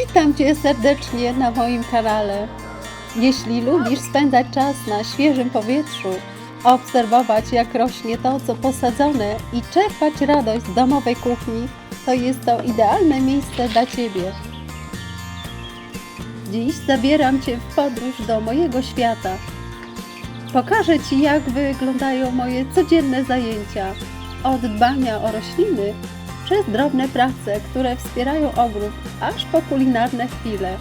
Witam Cię serdecznie na moim kanale. Jeśli lubisz spędzać czas na świeżym powietrzu, obserwować jak rośnie to, co posadzone i czerpać radość z domowej kuchni, to jest to idealne miejsce dla Ciebie. Dziś zabieram Cię w podróż do mojego świata. Pokażę Ci, jak wyglądają moje codzienne zajęcia, od dbania o rośliny, przez drobne prace, które wspierają ogród, aż po kulinarne chwile.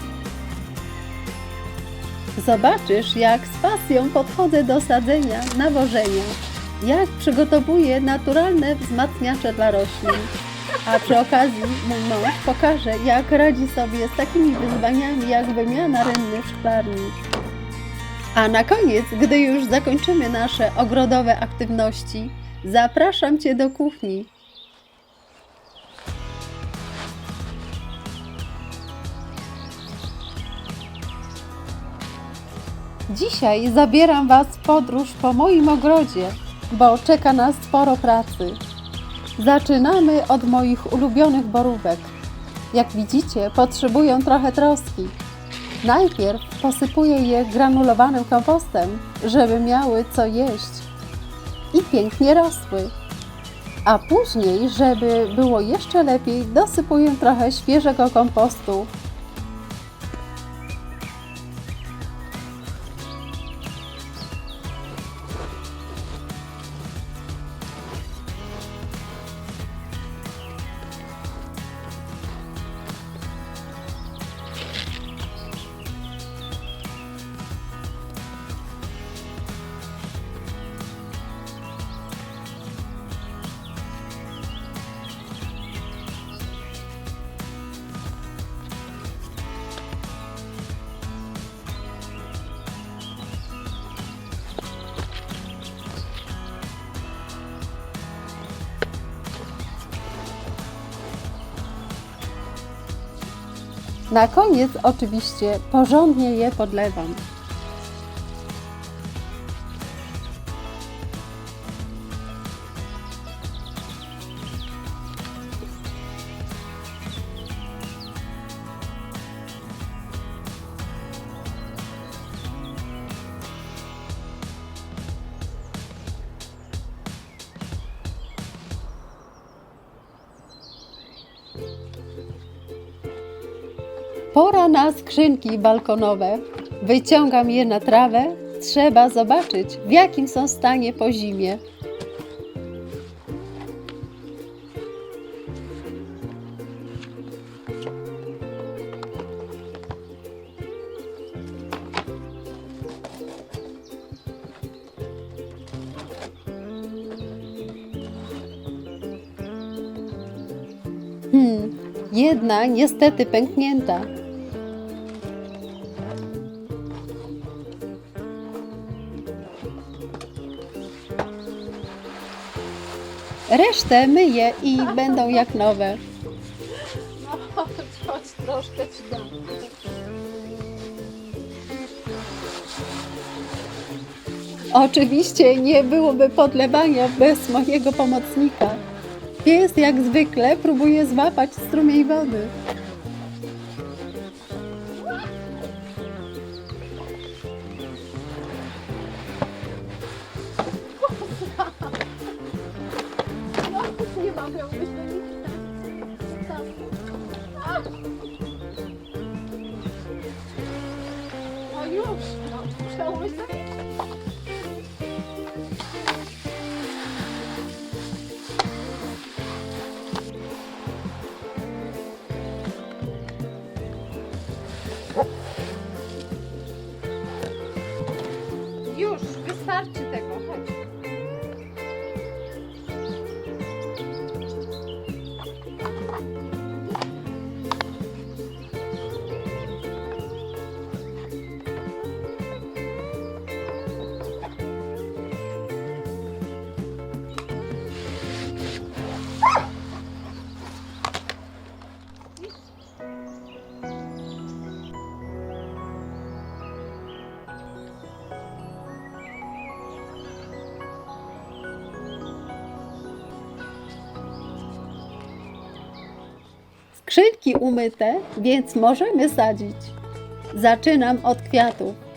Zobaczysz, jak z pasją podchodzę do sadzenia, nawożenia, jak przygotowuję naturalne wzmacniacze dla roślin, a przy okazji mój mąż pokaże, jak radzi sobie z takimi wyzwaniami jak wymiana rynny w szklarni. A na koniec, gdy już zakończymy nasze ogrodowe aktywności, zapraszam Cię do kuchni. Dzisiaj zabieram Was w podróż po moim ogrodzie, bo czeka nas sporo pracy. Zaczynamy od moich ulubionych borówek. Jak widzicie, potrzebują trochę troski. Najpierw posypuję je granulowanym kompostem, żeby miały co jeść i pięknie rosły. A później, żeby było jeszcze lepiej, dosypuję trochę świeżego kompostu. Na koniec oczywiście porządnie je podlewam. Pora na skrzynki balkonowe. Wyciągam je na trawę. Trzeba zobaczyć, w jakim są stanie po zimie. Jedna niestety pęknięta. Resztę myję i będą jak nowe. No chodź, troszkę Ci dam. Oczywiście nie byłoby podlewania bez mojego pomocnika. Pies jak zwykle próbuje złapać strumień wody. Nie mogę myśleć. No już, musiało być. Już, wystarczy tego, chodź. Skrzynki umyte, więc możemy sadzić. Zaczynam od kwiatów.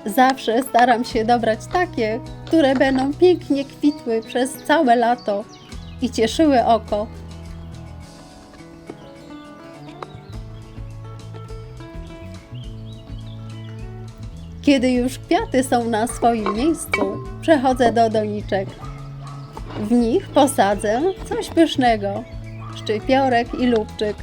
Zawsze staram się dobrać takie, które będą pięknie kwitły przez całe lato i cieszyły oko. Kiedy już kwiaty są na swoim miejscu, przechodzę do doniczek. W nich posadzę coś pysznego, szczypiorek i lubczyk.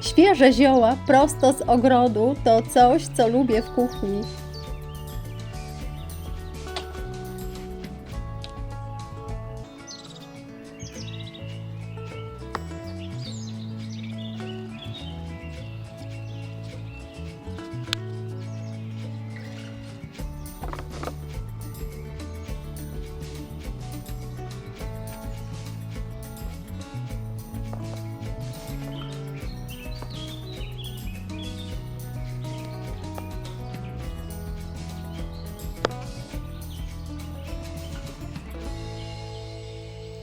Świeże zioła prosto z ogrodu to coś, co lubię w kuchni.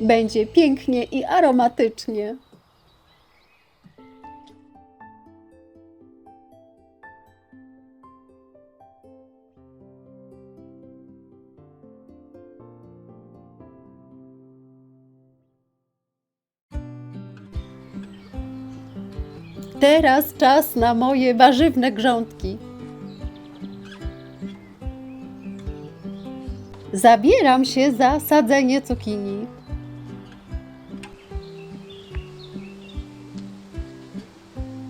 Będzie pięknie i aromatycznie. Teraz czas na moje warzywne grządki. Zabieram się za sadzenie cukinii.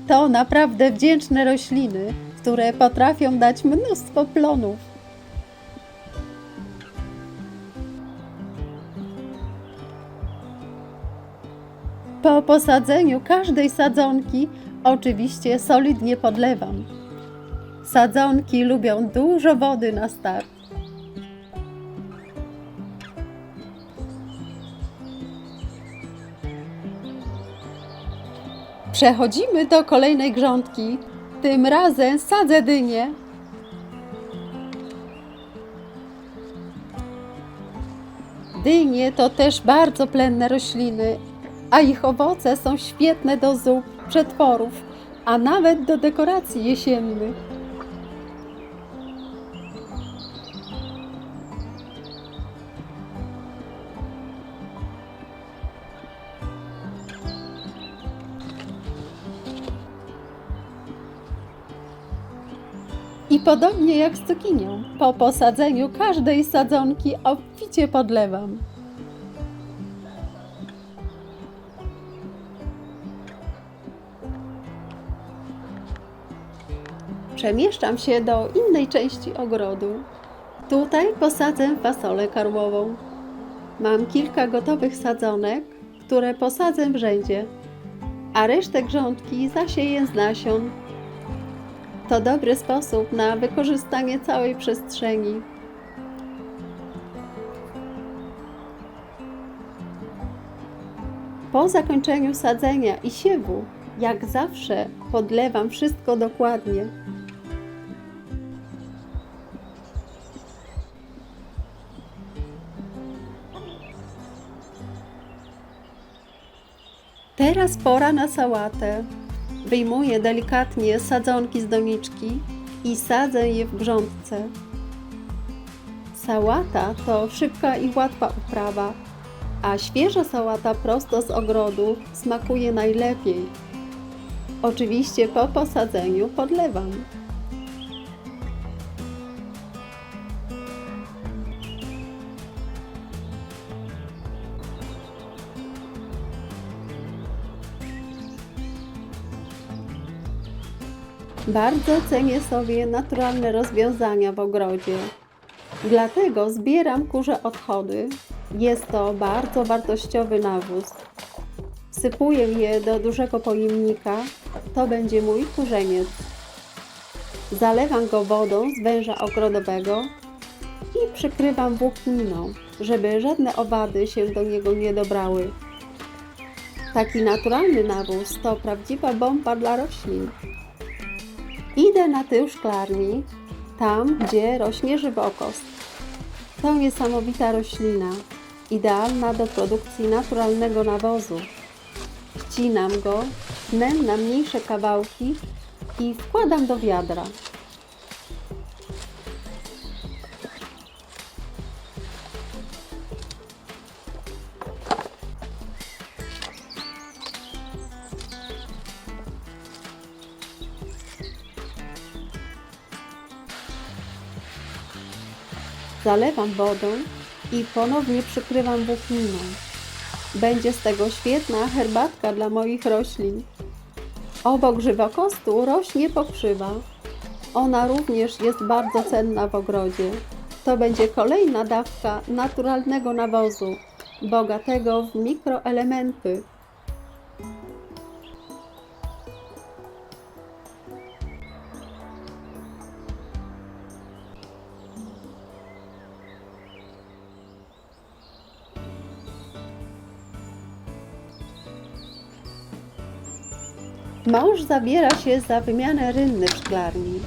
To naprawdę wdzięczne rośliny, które potrafią dać mnóstwo plonów. Po posadzeniu każdej sadzonki oczywiście solidnie podlewam. Sadzonki lubią dużo wody na start. Przechodzimy do kolejnej grządki. Tym razem sadzę dynię. Dynie to też bardzo plenne rośliny, a ich owoce są świetne do zup, przetworów, a nawet do dekoracji jesiennych. I podobnie jak z cukinią, po posadzeniu każdej sadzonki obficie podlewam. Przemieszczam się do innej części ogrodu. Tutaj posadzę fasolę karłową. Mam kilka gotowych sadzonek, które posadzę w rzędzie, a resztę grządki zasieję z nasion. To dobry sposób na wykorzystanie całej przestrzeni. Po zakończeniu sadzenia i siewu, jak zawsze, podlewam wszystko dokładnie. Teraz pora na sałatę. Wyjmuję delikatnie sadzonki z doniczki i sadzę je w grządce. Sałata to szybka i łatwa uprawa, a świeża sałata prosto z ogrodu smakuje najlepiej. Oczywiście po posadzeniu podlewam. Bardzo cenię sobie naturalne rozwiązania w ogrodzie. Dlatego zbieram kurze odchody. Jest to bardzo wartościowy nawóz. Wsypuję je do dużego pojemnika. To będzie mój kurzeniec. Zalewam go wodą z węża ogrodowego i przykrywam włókniną, żeby żadne owady się do niego nie dobrały. Taki naturalny nawóz to prawdziwa bomba dla roślin. Idę na tył szklarni, tam gdzie rośnie żywokost. To niesamowita roślina, idealna do produkcji naturalnego nawozu. Wcinam go, tnę na mniejsze kawałki i wkładam do wiadra. Zalewam wodą i ponownie przykrywam włókniną. Będzie z tego świetna herbatka dla moich roślin. Obok żywokostu rośnie pokrzywa. Ona również jest bardzo cenna w ogrodzie. To będzie kolejna dawka naturalnego nawozu, bogatego w mikroelementy. Mąż zabiera się za wymianę rynny w szklarni.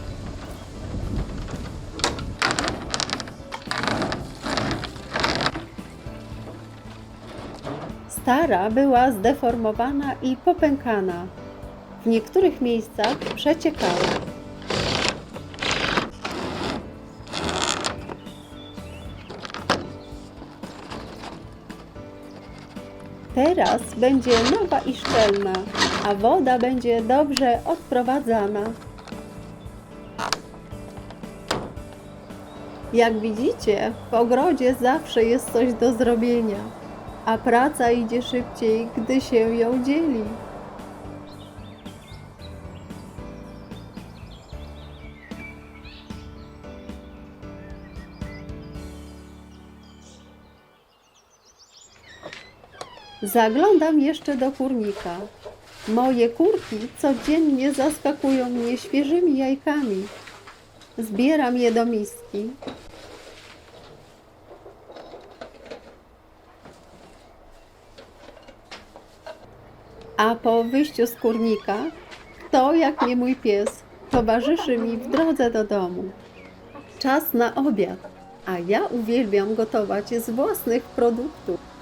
Stara była zdeformowana i popękana. W niektórych miejscach przeciekała. Teraz będzie nowa i szczelna, a woda będzie dobrze odprowadzana. Jak widzicie, w ogrodzie zawsze jest coś do zrobienia, a praca idzie szybciej, gdy się ją dzieli. Zaglądam jeszcze do kurnika. Moje kurki codziennie zaskakują mnie świeżymi jajkami. Zbieram je do miski. A po wyjściu z kurnika, kto jak nie mój pies, towarzyszy mi w drodze do domu. Czas na obiad, a ja uwielbiam gotować z własnych produktów.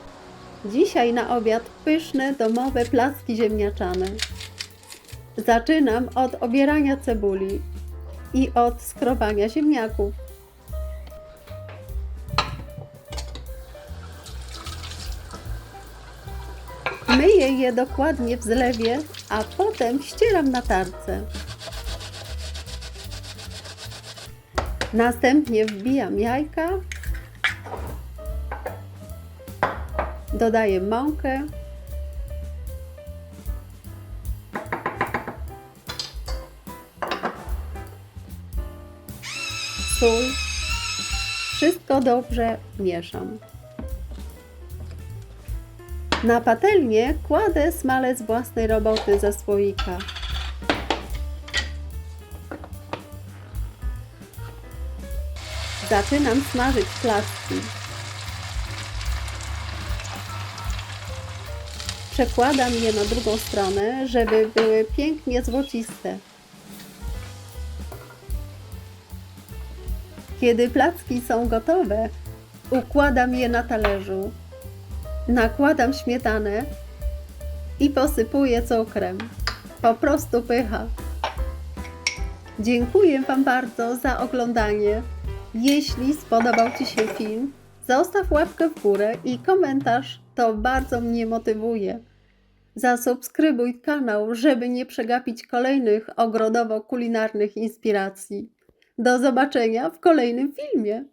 Dzisiaj na obiad pyszne domowe placki ziemniaczane. Zaczynam od obierania cebuli i od skrobania ziemniaków. Myję je dokładnie w zlewie, a potem ścieram na tarce. Następnie wbijam jajka, dodaję mąkę, sól, wszystko dobrze mieszam. Na patelnię kładę smalec własnej roboty ze słoika. Zaczynam smażyć placki. Przekładam je na drugą stronę, żeby były pięknie złociste. Kiedy placki są gotowe, układam je na talerzu. Nakładam śmietanę i posypuję cukrem. Po prostu pycha. Dziękuję Wam bardzo za oglądanie. Jeśli spodobał Ci się film, zostaw łapkę w górę i komentarz, to bardzo mnie motywuje. Zasubskrybuj kanał, żeby nie przegapić kolejnych ogrodowo-kulinarnych inspiracji. Do zobaczenia w kolejnym filmie.